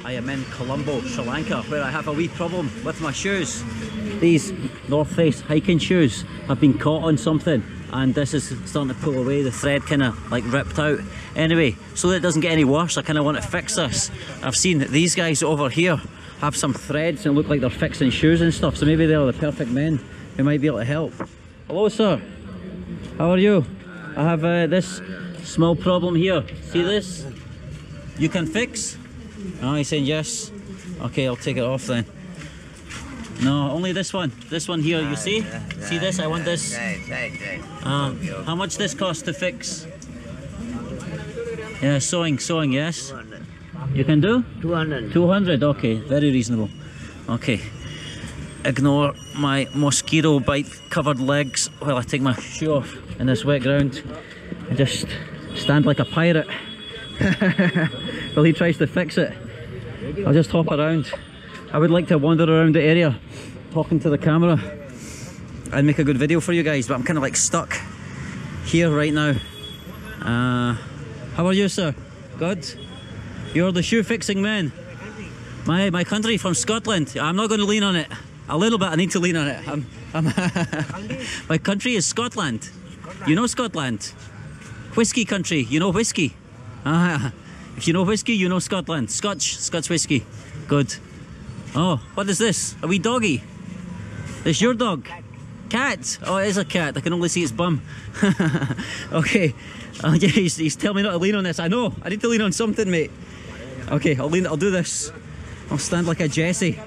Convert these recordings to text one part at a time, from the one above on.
I am in Colombo, Sri Lanka, where I have a wee problem with my shoes. These North Face hiking shoes have been caught on something, and this is starting to pull away. The thread kind of like ripped out. Anyway, so that it doesn't get any worse, I kind of want to fix this. I've seen that these guys over here have some threads and look like they're fixing shoes and stuff, so maybe they're the perfect men who might be able to help. Hello sir, how are you? I have this small problem here. See this? You can fix? Oh, he's saying yes. Okay, I'll take it off then. No, only this one. This one here, you see? See this? I want this. How much this cost to fix? Yeah, sewing, yes? You can do? 200. 200, okay, very reasonable. Okay. Ignore my mosquito bite covered legs while I take my shoe off in this wet ground and just stand like a pirate while he tries to fix it. I'll just hop around. I would like to wander around the area talking to the camera and make a good video for you guys, but I'm kind of like stuck here right now. How are you, sir? Good? You're the shoe fixing man. My country, from Scotland. I'm not going to lean on it. A little bit, I need to lean on it. My country is Scotland. You know Scotland? Whiskey country, you know whiskey? If you know whiskey, you know Scotland. Scotch whiskey. Good. Oh, what is this? A wee doggy? This your dog? Cat? Oh, it is a cat. I can only see its bum. Okay. Yeah, he's telling me not to lean on this. I know. I need to lean on something, mate. Okay, I'll do this. I'll stand like a Jessie.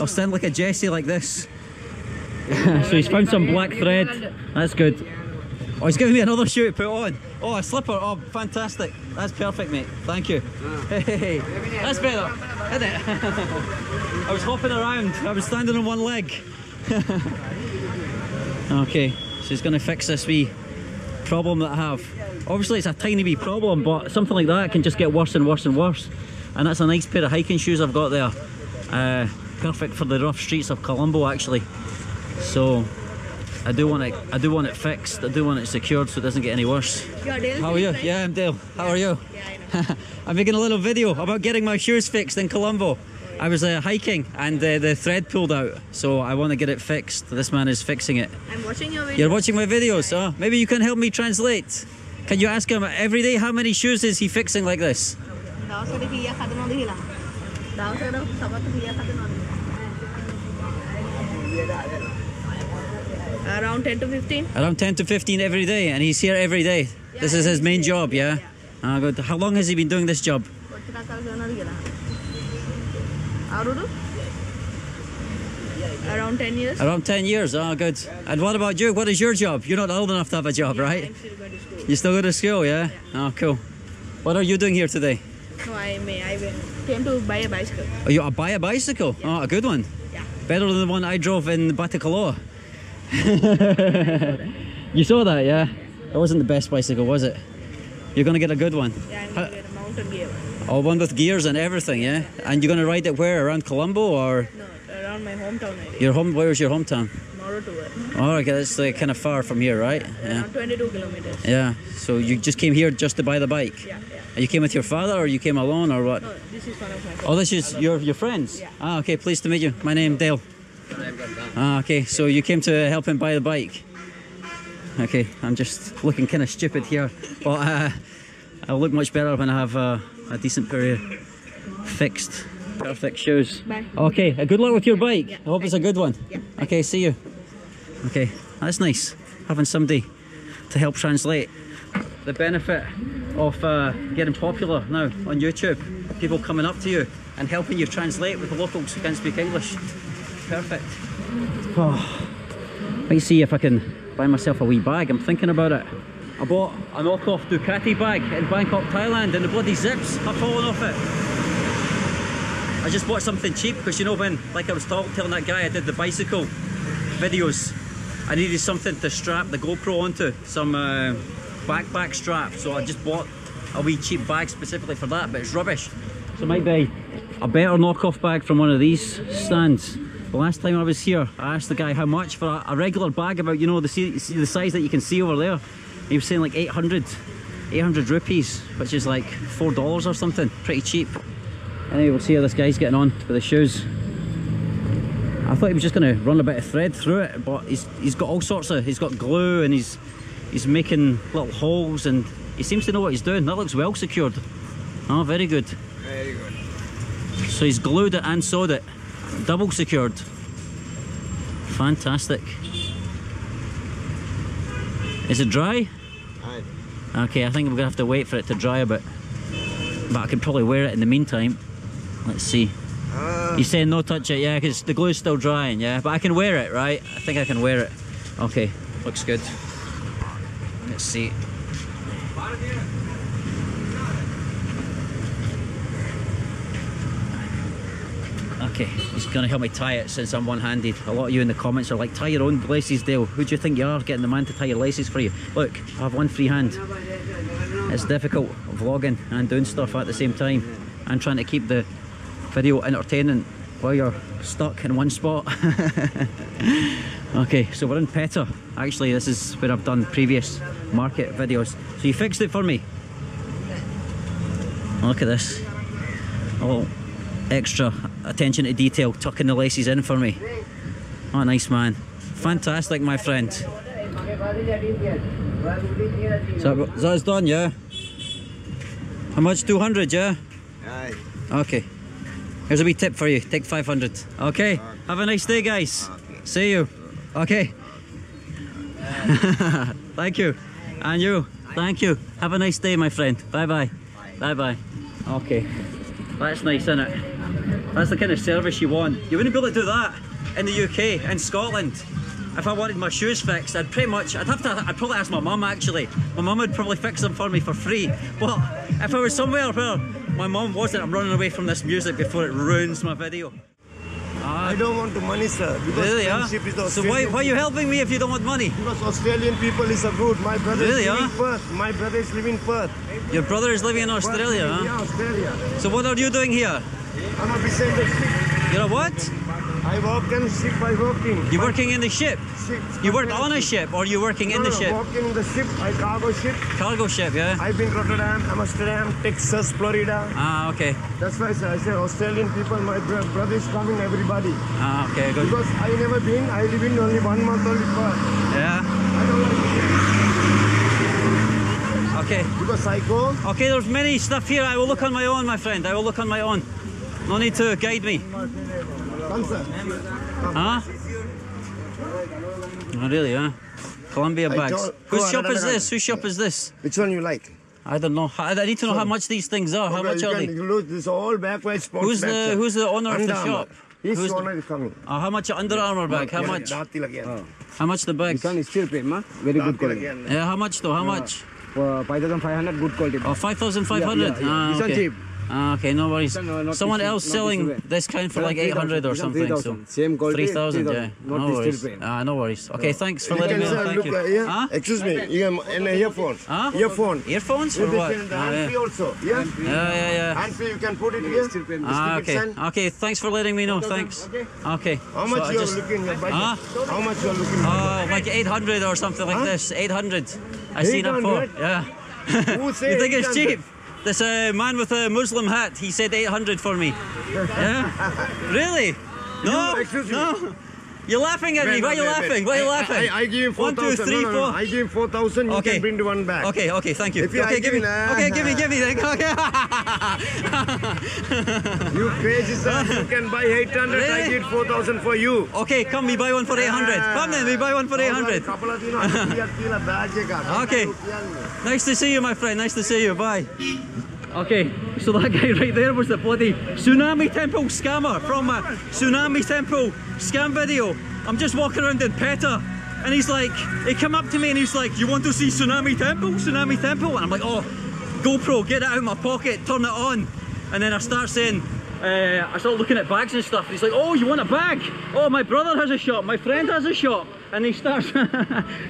I'll stand like a Jessie like this. So he's found some black thread. That's good. Oh, he's giving me another shoe to put on. Oh, a slipper. Oh, fantastic. That's perfect, mate. Thank you. Hey, that's better, isn't it? I was hopping around. I was standing on one leg. Okay, so he's going to fix this wee problem that I have. Obviously, it's a tiny wee problem, but something like that can just get worse and worse and worse. And that's a nice pair of hiking shoes I've got there. Perfect for the rough streets of Colombo, actually. So I do want it fixed. I do want it secured so it doesn't get any worse. You're Dale? How are you? Yeah, I'm Dale. How are you? Yeah, I know. I'm making a little video about getting my shoes fixed in Colombo. I was hiking and the thread pulled out, so I want to get it fixed. This man is fixing it. I'm watching your videos. You're watching my videos, huh? Maybe you can help me translate. Can you ask him every day how many shoes is he fixing like this? Around 10 to 15. Around 10 to 15 every day, and he's here every day. Yeah, this is his main job, yeah? Ah, good. How long has he been doing this job? Around 10 years. Around 10 years, oh good. And what about you? What is your job? You're not old enough to have a job, right? I'm still going to school. You still go to school, yeah? Oh, cool. What are you doing here today? No, I came to buy a bicycle. Oh, you buy a bicycle? Yeah. Oh, a good one. Yeah. Better than the one I drove in Batakaloa. You saw that, yeah? It wasn't the best bicycle, was it? You're going to get a good one. Yeah, I'm going to get a mountain gear. Oh, one with gears and everything, yeah? And you're going to ride it where? Around Colombo or? No, around my hometown area. Your home? Where's your hometown? Morotua. Oh, okay, that's kind of far from here, right? Yeah. Around 22 kilometers. Yeah, so you just came here just to buy the bike? Yeah. And you came with your father or you came alone or what? No, this is one of my friends. Oh, this is your friends? Yeah. Ah, okay, pleased to meet you. My name Dale. Ah, okay, so you came to help him buy the bike. Okay, I'm just looking kind of stupid here, but I'll look much better when I have a decent pair of fixed, perfect shoes. Bye. Okay, good luck with your bike. Yeah, I hope it's a good one. Yeah. Okay, see you. Okay, that's nice, having somebody to help translate. The benefit of getting popular now on YouTube, people coming up to you and helping you translate with the locals who can't speak English. Perfect. Oh, let's see if I can buy myself a wee bag. I'm thinking about it. I bought a knockoff Ducati bag in Bangkok, Thailand, and the bloody zips have fallen off it. I just bought something cheap because, you know, when, like I was telling that guy I did the bicycle videos, I needed something to strap the GoPro onto, some backpack strap, so I just bought a wee cheap bag specifically for that, but it's rubbish. So I might buy a better knockoff bag from one of these stands. The last time I was here, I asked the guy how much for a regular bag, about, you know, the size that you can see over there. He was saying like 800 rupees, which is like $4 or something, pretty cheap. Anyway, we'll see how this guy's getting on with the shoes. I thought he was just going to run a bit of thread through it, but he's got all sorts of, he's got glue and he's making little holes, and he seems to know what he's doing. That looks well secured. Oh, very good. Very good. So he's glued it and sewed it. Double secured. Fantastic. Is it dry? Aye. Okay, I think I'm going to have to wait for it to dry a bit. But I can probably wear it in the meantime. Let's see. He's saying no touch it, yeah, because the glue's still drying, yeah. But I can wear it, right? I think I can wear it. Okay, looks good. Let's see. Okay, he's going to help me tie it since I'm one-handed. A lot of you in the comments are like, tie your own laces, Dale. Who do you think you are, getting the man to tie your laces for you? Look, I have one free hand. It's difficult vlogging and doing stuff at the same time and trying to keep the video entertaining while you're stuck in one spot. Okay, so we're in Pettah. Actually, this is where I've done previous market videos. So you fixed it for me. Look at this. Oh, extra attention to detail, tucking the laces in for me. Oh, nice man. Fantastic, my friend. That's done, yeah? How much? 200, yeah? Aye. Okay. Here's a wee tip for you. Take 500. Okay. Have a nice day, guys. Okay. See you. Okay. Thank you. And you. Thank you. Have a nice day, my friend. Bye-bye. Bye-bye. Okay. That's nice, isn't it? That's the kind of service you want. You wouldn't be able to do that in the UK, in Scotland. If I wanted my shoes fixed, I'd probably ask my mum, actually. My mum would probably fix them for me for free. But if I was somewhere where my mum wasn't, I'm running away from this music before it ruins my video. I don't want the money, sir. Because really, friendship is So why are you helping me if you don't want money? Because Australian people is a good. My brother Really, is living in Perth. My brother is living in Perth. Your brother is living in Australia, huh? Yeah, Australia. So what are you doing here? I'm a passenger ship. You're a what? I work in ship by working. You're working in the ship? Ship. You work on a ship or you working in the ship? Working in the ship. I cargo ship. Cargo ship, yeah? I've been Rotterdam, Amsterdam, Texas, Florida. Ah, okay. That's why I said Australian people, my brother is coming, everybody. Ah, okay, good. Because I never been, I live in only 1 month only Perth. Yeah? I don't like it. Okay. Because I go. Okay, there's many stuff here. I will look on my own, my friend. I will look on my own. No need to guide me. Come, sir. Huh? Oh, really, huh? Columbia bags. Whose shop is this? Whose shop is this? Which one you like? I don't know. I need to know how much these things are. How much are they? Look, this all backwards sports Who's the owner of the shop? His Who's owner is coming. How much an Under Armour bag? How much? How much the bag? This one is still paid, ma. Very good quality. Yeah, how much though? How much? 5,500, good quality. Oh, 5,500? Ah, This one okay. cheap. Ah, okay, no worries. Not Someone this- else not selling this way. this kind for like 800 or something. So 3,000. Same quality. 3,000, yeah. 3,000. Not No this worries. still paid. Ah, no worries. Okay, thanks for You letting can me know. Thank look you. here. Huh? Excuse me, you can an earphone. Huh? Earphone. Earphones or With what? this Ah, hand free yeah. also. Yeah. Yeah. Hand free, you can put it here. Ah, okay. Distribution. Okay, thanks for letting me know. Thanks. Okay. How So much I you are just- looking at budget? Huh? How much you are looking at? Like 800 or something like Huh? this. 800. I seen it for. 800? Yeah. Who said You think it's 800? cheap? This man with a Muslim hat, he said 800 for me. Yeah? Really? No? Excuse me. No? You're laughing at me. Why are you Wait. laughing? Why are you laughing? I give him 1, 2, 4,000. 3, 4. I give him 4,000. You Okay. can bring the one back. Okay, thank you. If you- Okay, I give me. give you- Okay, give me. Then. Okay. You crazy son. You can buy 800. I Really? give 4,000 for you. Okay, come, we buy one for 800. Come then, we buy one for 800. Okay. Nice to see you, my friend. Nice to see you. Bye. Okay, so that guy right there was the bloody Tsunami Temple scammer from a Tsunami Temple scam video. I'm just walking around in Pettah and he's like, he come up to me and he's like, you want to see Tsunami Temple? Tsunami Temple? And I'm like, oh, GoPro, get it out of my pocket, turn it on. And then I start saying, I start looking at bags and stuff. And he's like, oh, you want a bag? Oh, my brother has a shop, my friend has a shop. And he starts,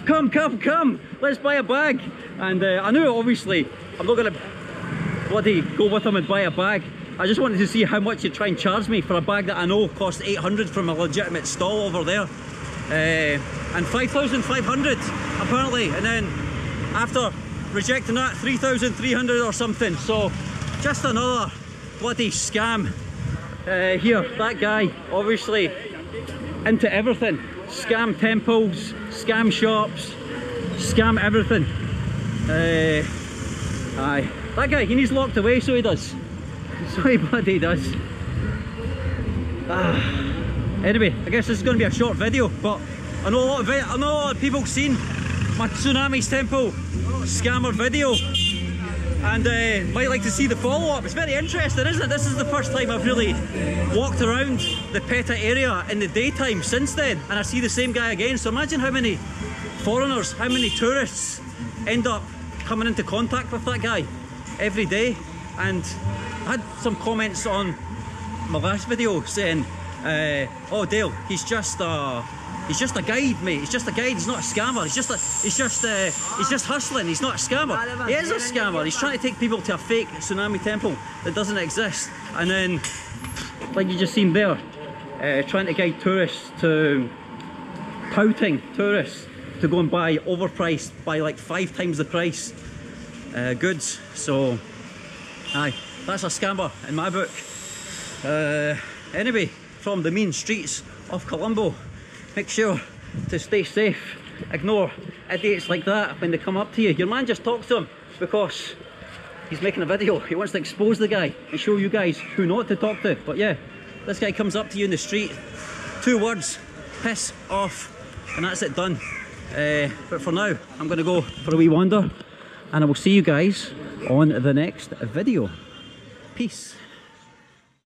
come, let's buy a bag. And I knew, obviously, I'm not going to bloody go with him and buy a bag. I just wanted to see how much you'd try and charge me for a bag that I know cost 800 from a legitimate stall over there. And 5,500 apparently. And then after rejecting that, 3,300 or something. So just another bloody scam here. That guy, obviously into everything. Scam temples, scam shops, scam everything. Aye. That guy, he needs locked away, so he does. So he bloody does. Anyway, I guess this is going to be a short video, but I know a lot of people seen my Tsunami Temple scammer video, and might like to see the follow-up. It's very interesting, isn't it? This is the first time I've really walked around the Pettah area in the daytime since then, and I see the same guy again. So imagine how many foreigners, how many tourists end up coming into contact with that guy every day. And I had some comments on my last video saying, oh Dale, he's just a guide, mate. He's just a guide. He's not a scammer. He's just hustling. He's not a scammer. He is a scammer. He's trying to take people to a fake Tsunami Temple that doesn't exist. And then, like you just seen there, trying to guide tourists to, touting tourists to go and buy overpriced, by like 5 times the price goods. So, aye, that's a scammer in my book. Anyway, from the mean streets of Colombo, make sure to stay safe. Ignore idiots like that when they come up to you. Your man just talks to him because he's making a video. He wants to expose the guy and show you guys who not to talk to. But yeah, this guy comes up to you in the street, 2 words, piss off, and that's it, done. But for now, I'm going to go for a wee wander, and I will see you guys on the next video. Peace.